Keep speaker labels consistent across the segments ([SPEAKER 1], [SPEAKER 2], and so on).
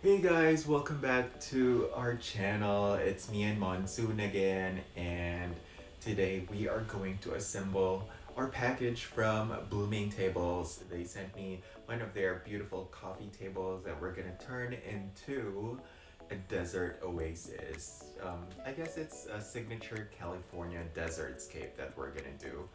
[SPEAKER 1] Hey guys, welcome back to our channel. It's me and Monsoon again, and today we are going to assemble our package from BloomingTables. They sent me one of their beautiful coffee tables that we're gonna turn into a desert oasis. I guess it's a signature California desertscape that we're gonna do.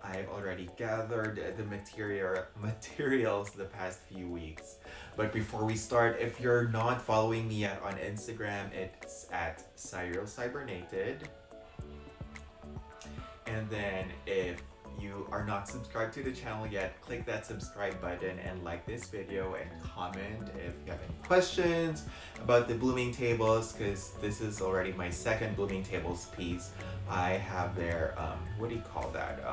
[SPEAKER 1] I've already gathered the materials the past few weeks. But before we start, if you're not following me yet on Instagram, it's at CyrilCybernated. And then if you are not subscribed to the channel yet, click that subscribe button and like this video and comment if you have any questions about the BloomingTables, because this is already my second BloomingTables piece. I have their, what do you call that?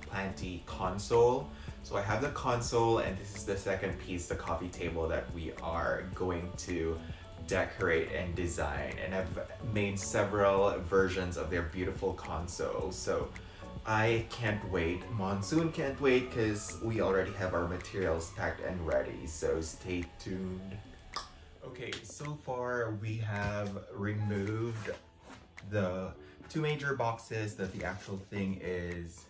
[SPEAKER 1] Planty console. So I have the console, and this is the second piece, the coffee table that we are going to decorate and design. And I've made several versions of their beautiful console. So I can't wait. Monsoon can't wait because we already have our materials packed and ready. So stay tuned. Okay, so far we have removed the two major boxes that the actual thing is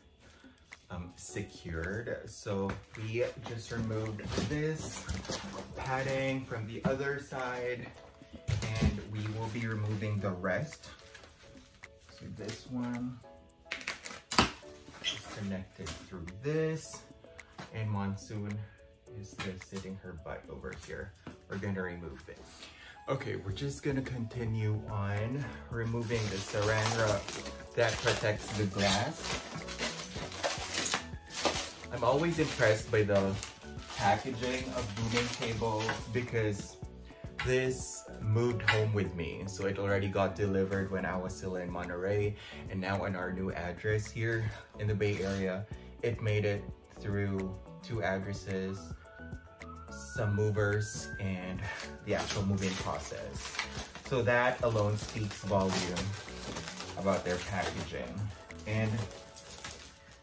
[SPEAKER 1] secured. So we just removed this padding from the other side, and we will be removing the rest. So this one is connected through this, and Monsoon is just sitting her butt over here. We're gonna remove it. Okay, we're just gonna continue on removing the saran wrap that protects the glass. I'm always impressed by the packaging of BloomingTables because this moved home with me. So it already got delivered when I was still in Monterey, and now on our new address here in the Bay Area, it made it through 2 addresses, some movers, and the actual moving process. So that alone speaks volume about their packaging. And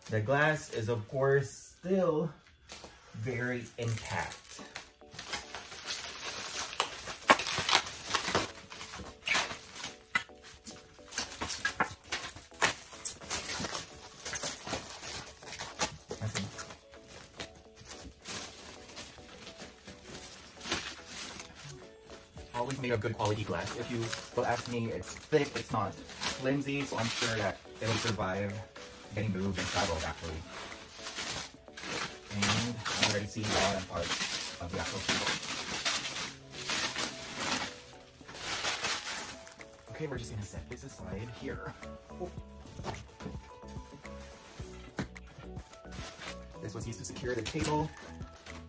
[SPEAKER 1] the glass is, of course, still very intact. Always made of good quality glass. If you will ask me, it's thick, it's not flimsy, so I'm sure that it'll survive getting moved and traveled actually. And I'm already seeing the bottom part of the actual table. Okay, we're just gonna set this aside here. Oh. This was used to secure the table,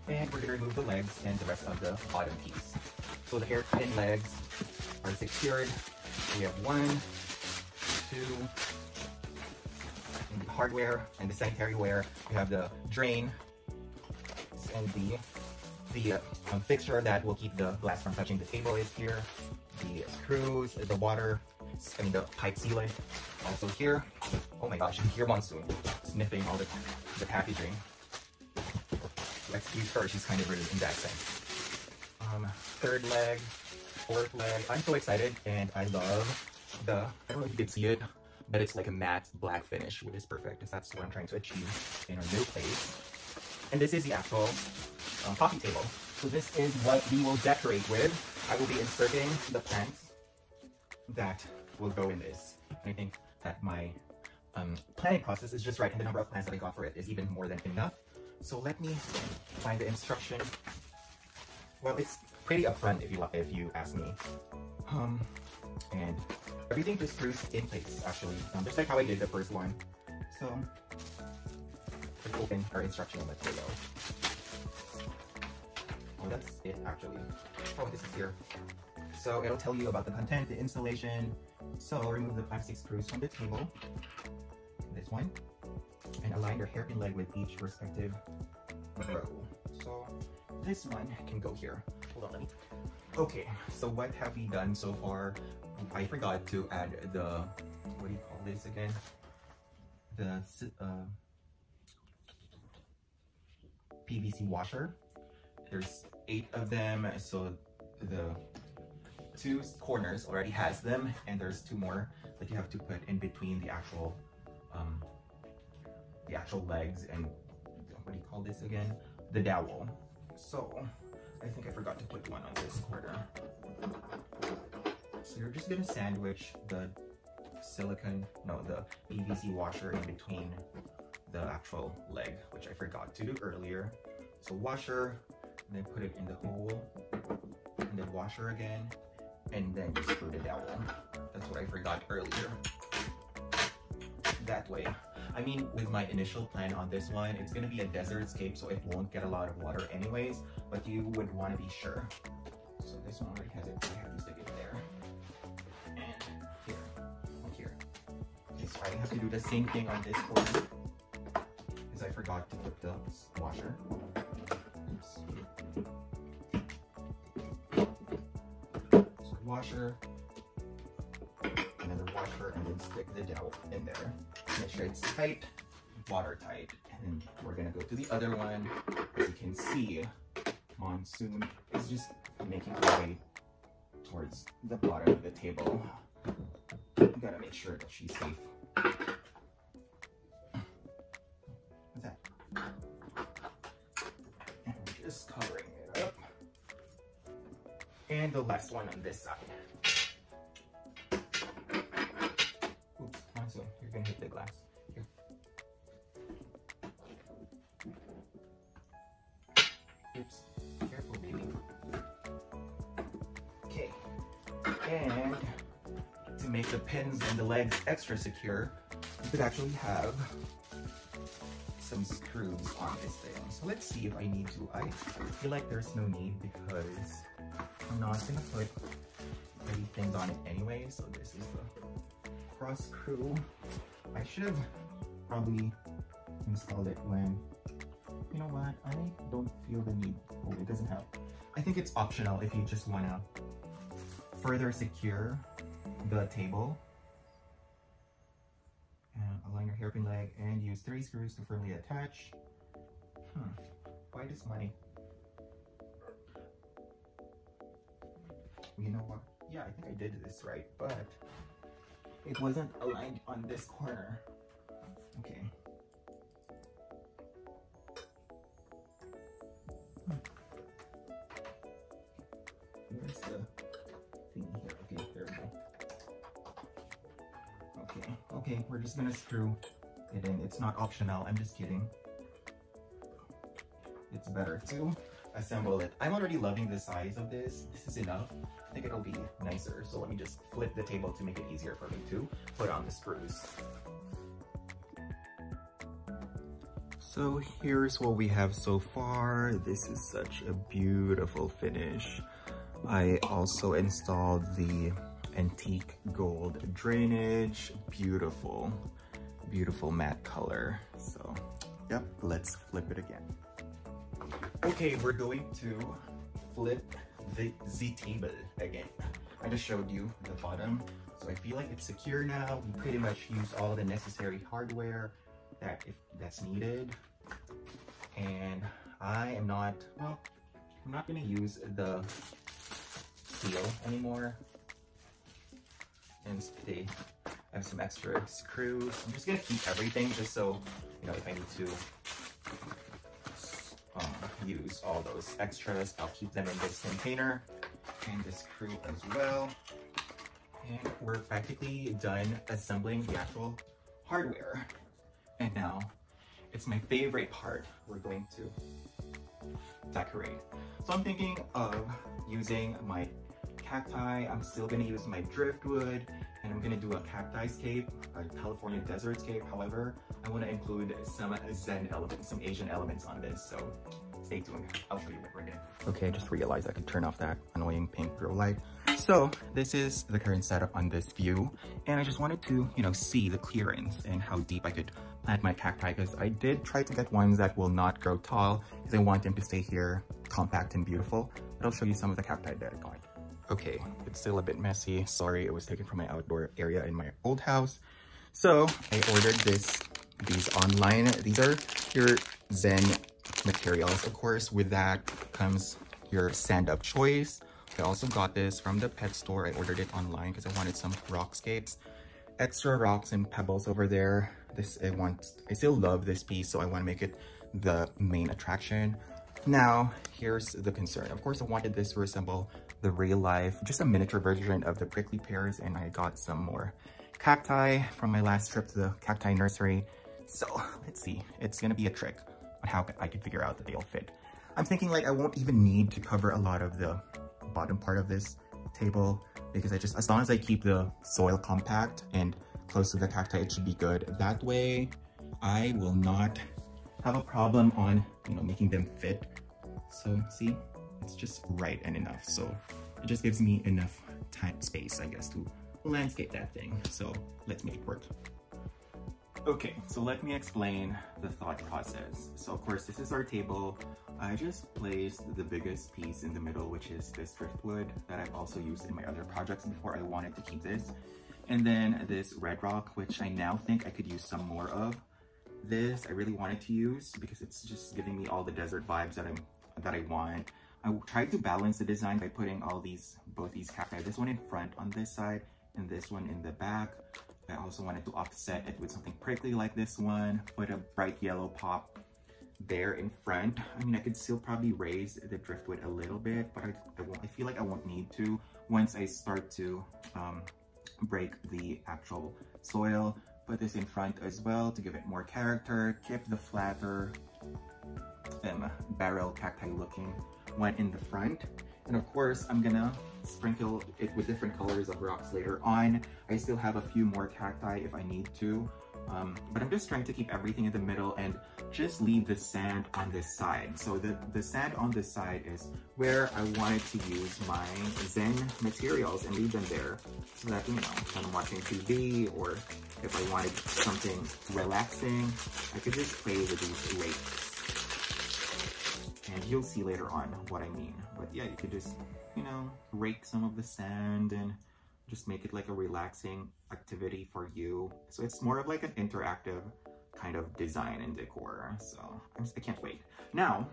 [SPEAKER 1] and we're gonna remove the legs and the rest of the bottom piece. So the hairpin legs are secured. We have 1, 2, and the hardware and the sanitary ware. We have the drain and the fixture that will keep the glass from touching the table is here. The screws, the water, the pipe sealant also here. Oh my gosh, you can hear Monsoon sniffing all the packaging. Excuse her, she's kind of rude in that sense. 3rd leg, 4th leg. I'm so excited, and I love I don't know if you can see it, but it's like a matte black finish, which is perfect because that's what I'm trying to achieve in our new place. And this is the actual coffee table. So this is what we will decorate with. I will be inserting the plants that will go in this. And I think that my planning process is just right, and the number of plants that I got for it is even more than enough. So let me find the instruction. Well, it's pretty upfront if you ask me. And everything just screws in place actually, just like how I did the first one. So let's open our instructional material. Oh, that's it actually. Oh, this is here. So it'll tell you about the content, the installation. So remove the plastic screws from the table. This one. And align your hairpin leg with each respective row. So this one can go here. Hold on, let me. Okay, so what have we done so far? I forgot to add the, what do you call this again? The PVC washer. There's 8 of them, so the two corners already has them, and there's two more that you have to put in between the actual legs and what do you call this again? The dowel. So I think I forgot to put one on this corner. So you're just gonna sandwich the PVC washer in between the actual leg, which I forgot to do earlier. So washer, and then put it in the hole, and then washer again, and then just screw the dowel. That's what I forgot earlier. That way. I mean, with my initial plan on this one, it's gonna be a desert scape, so it won't get a lot of water anyways, but you would want to be sure. So this one already has it, so I have to stick it there. And here, and here. Okay, so I have to do the same thing on this corner, because I forgot to put the washer. Oops. So washer, another washer, and then stick the dowel in there. Make sure it's tight, watertight. And then we're gonna go to the other one. As you can see, Monsoon is just making her way towards the bottom of the table. You gotta make sure that she's safe. What's that? And we're just covering it up. And the last one on this side. Oops, Monsoon, you're gonna hit the glass. Here. Oops, careful, baby. Okay, and to make the pins and the legs extra secure, you could actually have some screws on this thing. So let's see if I need to. I feel like there's no need because I'm not gonna put any things on it anyway. So this is the cross screw. I should have probably installed it when, you know what, I don't feel the need. Oh, it doesn't have. I think it's optional if you just wanna further secure the table. And align your hairpin leg and use 3 screws to firmly attach. Why this money? You know what? Yeah, I think I did this right, but it wasn't aligned on this corner. Okay. Where's the thing here? Okay, there we go. Okay, we're just gonna screw it in. It's not optional, I'm just kidding. It's better to assemble it. I'm already loving the size of this. This is enough. I think it'll be nicer. So let me just flip the table to make it easier for me to put on the screws. So here's what we have so far. This is such a beautiful finish. I also installed the antique gold drainage. Beautiful, beautiful matte color. So, yep, let's flip it again. Okay, we're going to flip the Z-table again. I just showed you the bottom, so I feel like it's secure now. We pretty much used all the necessary hardware that's needed. And I am not, well, I'm not gonna use the seal anymore. And they have some extra screws. I'm just gonna keep everything just so, you know, if I need to use all those extras, I'll keep them in this container. And the screw as well. And we're practically done assembling the actual hardware. And now, it's my favorite part. We're going to decorate. So I'm thinking of using my cacti. I'm still gonna use my driftwood, and I'm gonna do a cacti scape, a California desert scape. However, I wanna include some Zen elements, some Asian elements on this, so stay tuned. I'll show you what we're doing. Okay, I just realized I could turn off that annoying pink grow light. So this is the current setup on this view, and I just wanted to, you know, see the clearance and how deep I could plant my cacti, because I did try to get ones that will not grow tall, because I want them to stay here compact and beautiful. But I'll show you some of the cacti that I got. Okay, it's still a bit messy. Sorry, it was taken from my outdoor area in my old house. So I ordered these online. These are your Zen materials, of course. With that comes your sand of choice,
[SPEAKER 2] I also got this from the pet store. I ordered it online because I wanted some rockscapes. Extra rocks and pebbles over there. I still love this piece, so I want to make it the main attraction. Now, here's the concern. Of course, I wanted this to resemble the real life, just a miniature version of the prickly pears, and I got some more cacti from my last trip to the cacti nursery. So let's see, it's gonna be a trick on how I can figure out that they'll fit. I'm thinking like I won't even need to cover a lot of the bottom part of this table because as long as I keep the soil compact and close to the cacti, it should be good. That way I will not have a problem on, making them fit. So see, it's just right and enough. So it just gives me enough space, I guess, to landscape that thing. So let's make it work. Okay, so let me explain the thought process. So of course, this is our table. I just placed the biggest piece in the middle, which is this driftwood that I've also used in my other projects before. I wanted to keep this. And then this red rock, which I now think I could use some more of. This I really wanted to use because it's just giving me all the desert vibes that I want. I tried to balance the design by putting both these cacti, this one in front on this side and this one in the back. I also wanted to offset it with something prickly like this one, put a bright yellow pop there in front. I mean, I could still probably raise the driftwood a little bit, but I feel like I won't need to once I start to break the actual soil. Put this in front as well to give it more character. Keep the flatter barrel cacti looking one in the front. And of course, I'm gonna sprinkle it with different colors of rocks later on. I still have a few more cacti if I need to, but I'm just trying to keep everything in the middle and just leave the sand on this side. So the sand on this side is where I wanted to use my Zen materials and leave them there so that, if I'm watching TV or if I wanted something relaxing, I could just play with these rakes. And you'll see later on what I mean. But yeah, you could just, rake some of the sand and just make it like a relaxing activity for you. So it's more of like an interactive kind of design and decor. So I can't wait. Now,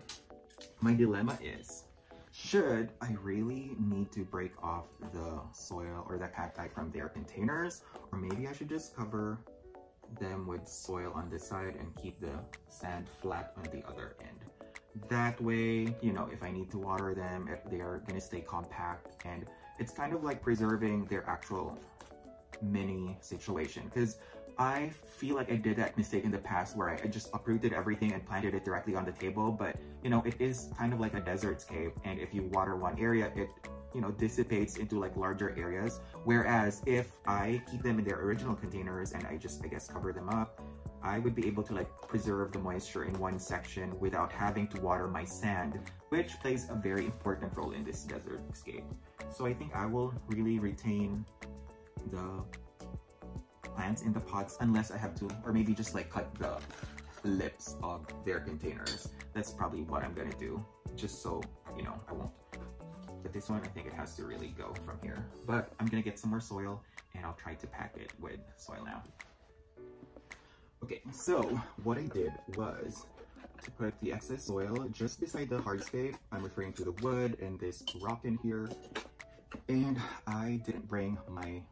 [SPEAKER 2] my dilemma is, should I really need to break off the soil or the cacti from their containers? Or maybe I should just cover them with soil on this side and keep the sand flat on the other end. That way, if I need to water them, they are gonna stay compact, and it's kind of like preserving their actual mini situation. Because I feel like I did that mistake in the past where I just uprooted everything and planted it directly on the table, but it is kind of like a desert scape, and if you water one area, it dissipates into like larger areas. Whereas if I keep them in their original containers and I guess cover them up, I would be able to like preserve the moisture in one section without having to water my sand, which plays a very important role in this desert scape. So I think I will really retain the plants in the pots unless I have to, or maybe just like cut the lips of their containers. That's probably what I'm gonna do, just so I won't. But this one, I think it has to really go from here. But I'm gonna get some more soil and I'll try to pack it with soil now. Okay, so what I did was to put the excess soil just beside the hardscape. I'm referring to the wood and this rock in here. And I didn't bring my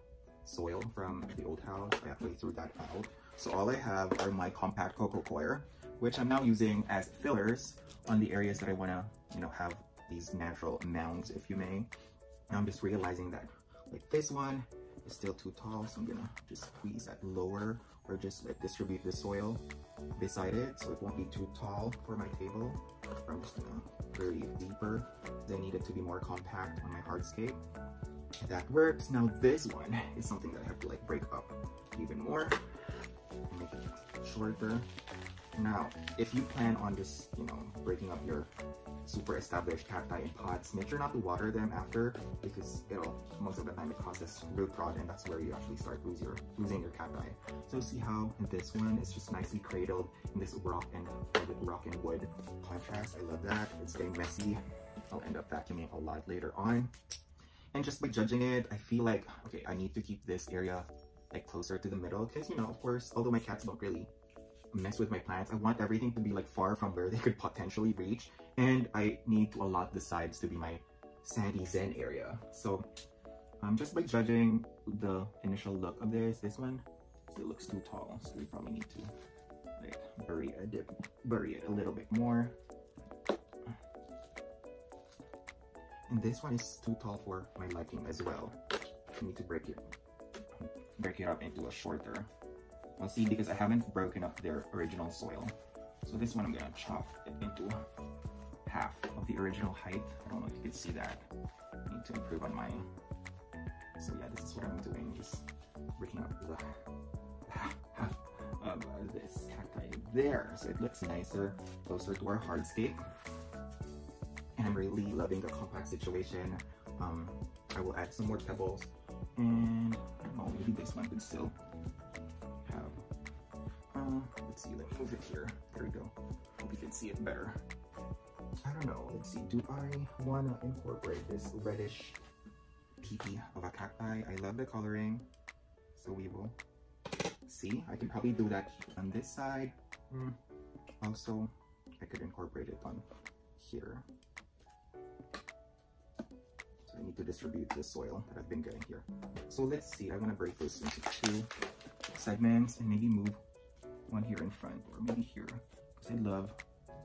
[SPEAKER 2] soil from the old house. I actually threw that out. So all I have are my compact coco coir, which I'm now using as fillers on the areas that I want to, have these natural mounds, if you may. And I'm just realizing that like this one is still too tall, so I'm gonna just squeeze that lower or just like distribute the soil beside it so it won't be too tall for my table. I'm just gonna breathe deeper. I need it to be more compact on my hardscape. That works. Now this one is something that I have to like break up even more, make it shorter. Now, if you plan on just, breaking up your super established cacti in pots, make sure not to water them after, because most of the time it causes root rot, and that's where you actually start losing your cacti. So see how in this one it's just nicely cradled in this rock and wood contrast. I love that. It's getting messy. I'll end up vacuuming a lot later on. And just by judging it, I feel like, okay, I need to keep this area like closer to the middle, because of course, although my cats don't really mess with my plants, I want everything to be like far from where they could potentially reach, and I need to allot the sides to be my sandy zen area. So just by judging the initial look of this one, it looks too tall, so we probably need to like bury it a little bit more. And this one is too tall for my liking as well. I need to break it up into a shorter. Well, see, because I haven't broken up their original soil, so this one I'm gonna chop it into half of the original height. I don't know if you can see that. I need to improve on mine. So yeah, this is what I'm doing, is breaking up the half of this cacti there, so it looks nicer, closer to our hardscape. And I'm really loving the compact situation. I will add some more pebbles, and I don't know, maybe this one could still have, let's see, let me move it here. There we go. Hope you can see it better. I don't know, let's see, do I want to incorporate this reddish peepee of a cacti? I love the coloring, so we will see. I can probably do that on this side. Also, I could incorporate it on here. So I need to distribute the soil that I've been getting here. So let's see, I'm gonna break this into 2 segments and maybe move one here in front, or maybe here, because I love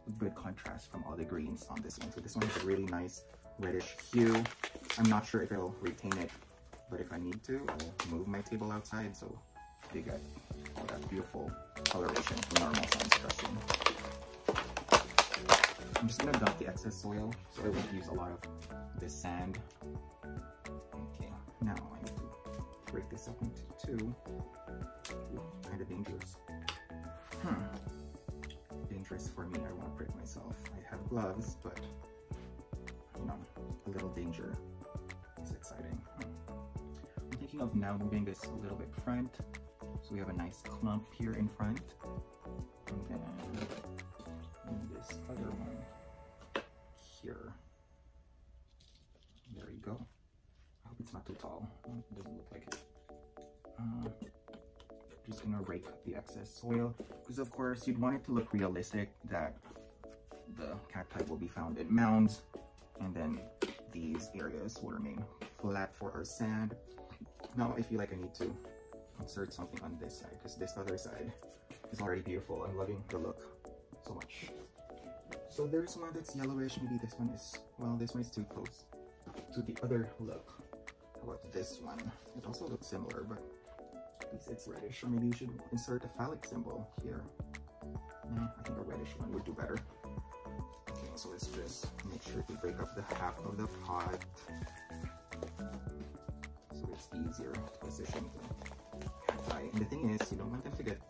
[SPEAKER 2] a good contrast from all the greens on this one. So this one has a really nice reddish hue. I'm not sure if it'll retain it, but if I need to, I'll move my table outside so they get all that beautiful coloration from normal sun dressing. I'm just gonna dump the excess soil so I won't use a lot of this sand. Okay, now I need to break this up into 2. Ooh, kind of dangerous. Dangerous for me. I won't break myself. I have gloves, but you know, a little danger is exciting. I'm thinking of now moving this a little bit front, so we have a nice clump here in front, and then this other one here. There you go. I hope it's not too tall. It doesn't look like it. Just gonna rake the excess soil, because of course you'd want it to look realistic, that the cacti will be found in mounds, and then these areas will remain flat for our sand. Now I feel like I need to insert something on this side, because this other side is already beautiful. I'm loving the look so much. So there's one that's yellowish. Maybe this one is, well, this one is too close to the other look. How about this one? It also looks similar, but at least it's reddish. Or maybe you should insert a phallic symbol here. Nah, I think a reddish one would do better. Okay, so let's just make sure to break up the half of the pot, so it's easier to position the cacti. And the thing is, you don't want them to get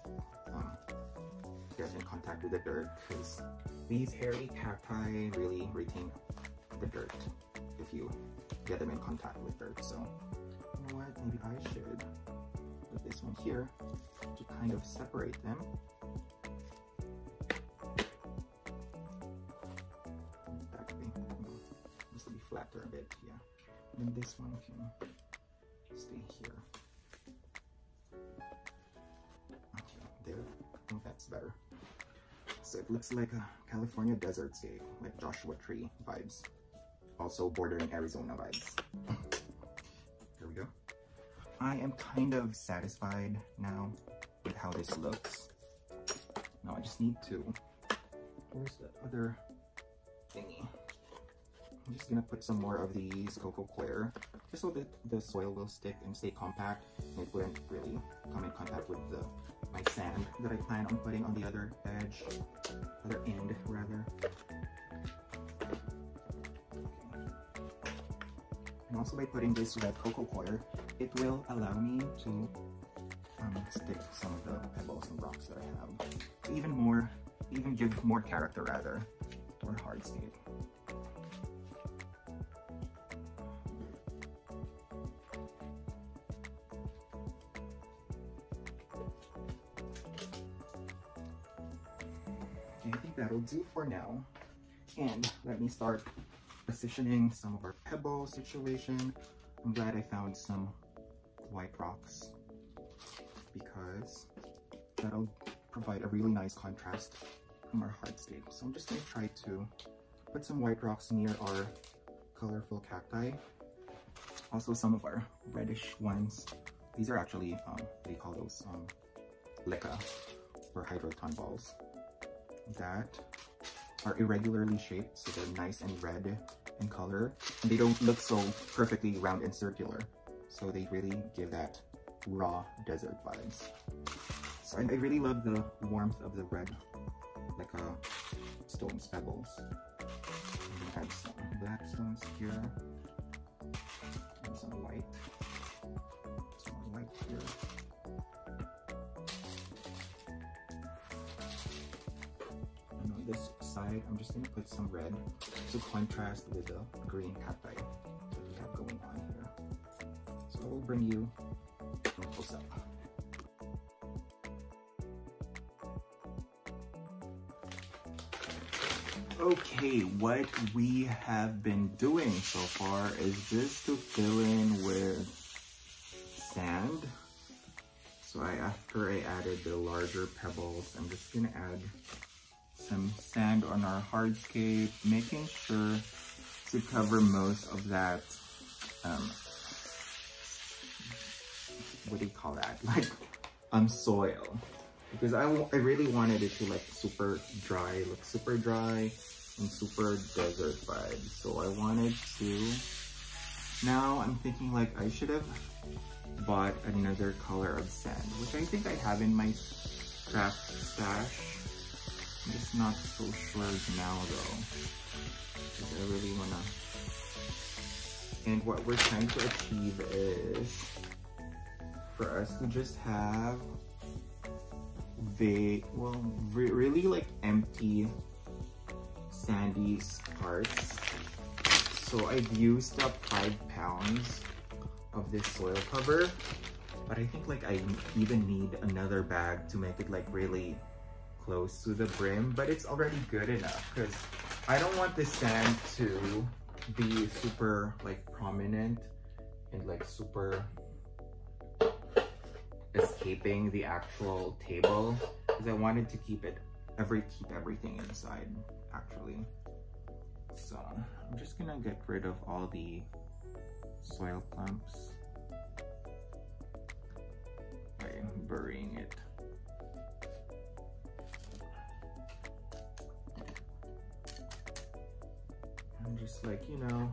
[SPEAKER 2] in contact with the dirt, because these hairy cacti really retain the dirt if you get them in contact with dirt. So you know what, maybe I should put this one here to kind of separate them. This will be flatter a bit, yeah. And this one can stay here. Okay, there. I think that's better. So it looks like a California desert scape, like Joshua Tree vibes. Also bordering Arizona vibes. Here we go. I am kind of satisfied now with how this looks. Now I just need to, where's the other thingy? I'm just gonna put some more of these cocoa coir, just so that the soil will stick and stay compact, and it wouldn't really come in contact with my sand that I plan on putting on the other edge, other end rather. And also by putting this red cocoa coir, it will allow me to stick some of the pebbles and rocks that I have, to even give more character rather to our hardscape. Okay, I think that'll do for now. And let me start positioning some of our pebble situation. I'm glad I found some white rocks, because that'll provide a really nice contrast from our hardscape. So I'm just going to try to put some white rocks near our colorful cacti. Also some of our reddish ones. These are actually, they call those leca or hydroton balls that are irregularly shaped, so they're nice and red in color, and they don't look so perfectly round and circular, so they really give that raw desert vibes. So I really love the warmth of the red leca stones pebbles. I have some black stones here and some white. Some more white here. And on this side, I'm just going to put some red to contrast with the green cacti that we have going on here. So I will bring you close up. Okay, what we have been doing so far is just to fill in with sand. So after I added the larger pebbles, I'm just gonna add some sand on our hardscape, making sure to cover most of that, what do you call that? Like, soil. Because I really wanted it to like super dry, look super dry and super desert vibes. So I wanted to, now I'm thinking like I should have bought another color of sand, which I think I have in my craft stash. I'm just not so sure now though, because I really wanna, and what we're trying to achieve is for us to just have really like empty sandy parts. So I've used up 5 pounds of this soil cover, but I think like I even need another bag to make it like really close to the brim, but it's already good enough because I don't want the sand to be super like prominent and like super escaping the actual table, because I wanted to keep everything inside actually. So I'm just gonna get rid of all the soil clumps by burying it. I'm just like, you know,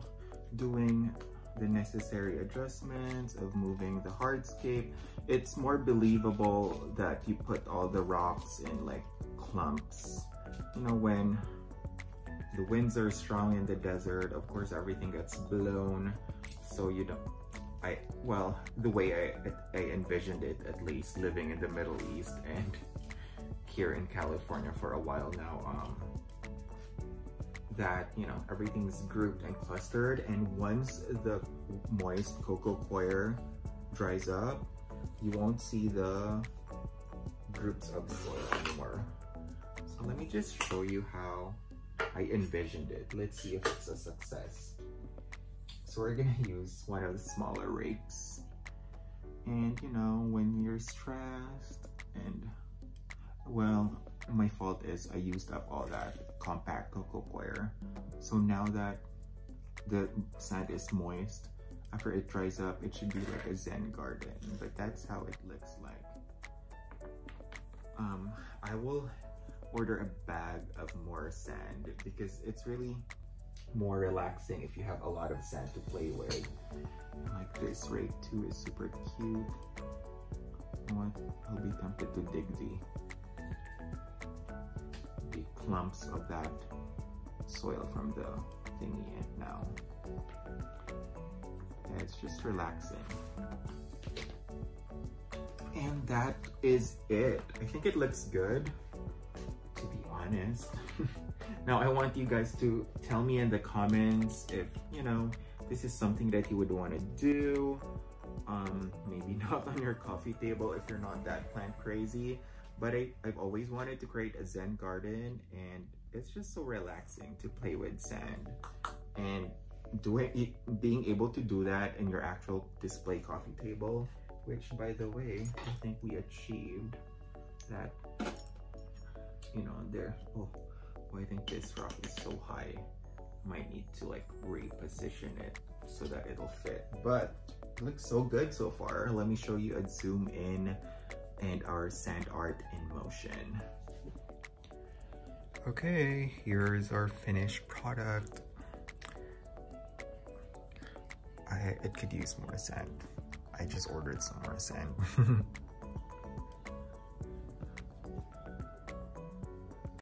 [SPEAKER 2] doing the necessary adjustments of moving the hardscape. It's more believable that you put all the rocks in like clumps. You know, when the winds are strong in the desert, of course everything gets blown, so you don't, well, the way I envisioned it, at least living in the Middle East and here in California for a while now, that, you know, everything's grouped and clustered, and once the moist cocoa coir dries up, you won't see the groups of soil anymore. So let me just show you how I envisioned it. Let's see if it's a success. So we're gonna use one of the smaller rakes, and you know, when you're stressed, and well, my fault is I used up all that compact cocoa coir. So now that the sand is moist, after it dries up, it should be like a Zen garden, but that's how it looks like. I will order a bag of more sand because it's really more relaxing if you have a lot of sand to play with. Like this rake too is super cute. I'll be tempted to dig the clumps of that soil from the thingy now. Yeah, it's just relaxing. And that is it. I think it looks good, to be honest. Now I want you guys to tell me in the comments if, you know, this is something that you would want to do. Maybe not on your coffee table if you're not that plant crazy, but I've always wanted to create a Zen garden, and it's just so relaxing to play with sand. And being able to do that in your actual display coffee table, which by the way, I think we achieved that, you know, there. Oh, I think this rock is so high. might need to like reposition it so that it'll fit, but it looks so good so far. Let me show you a zoom in and our sand art in motion. Okay, here's our finished product. It could use more sand. I just ordered some more sand.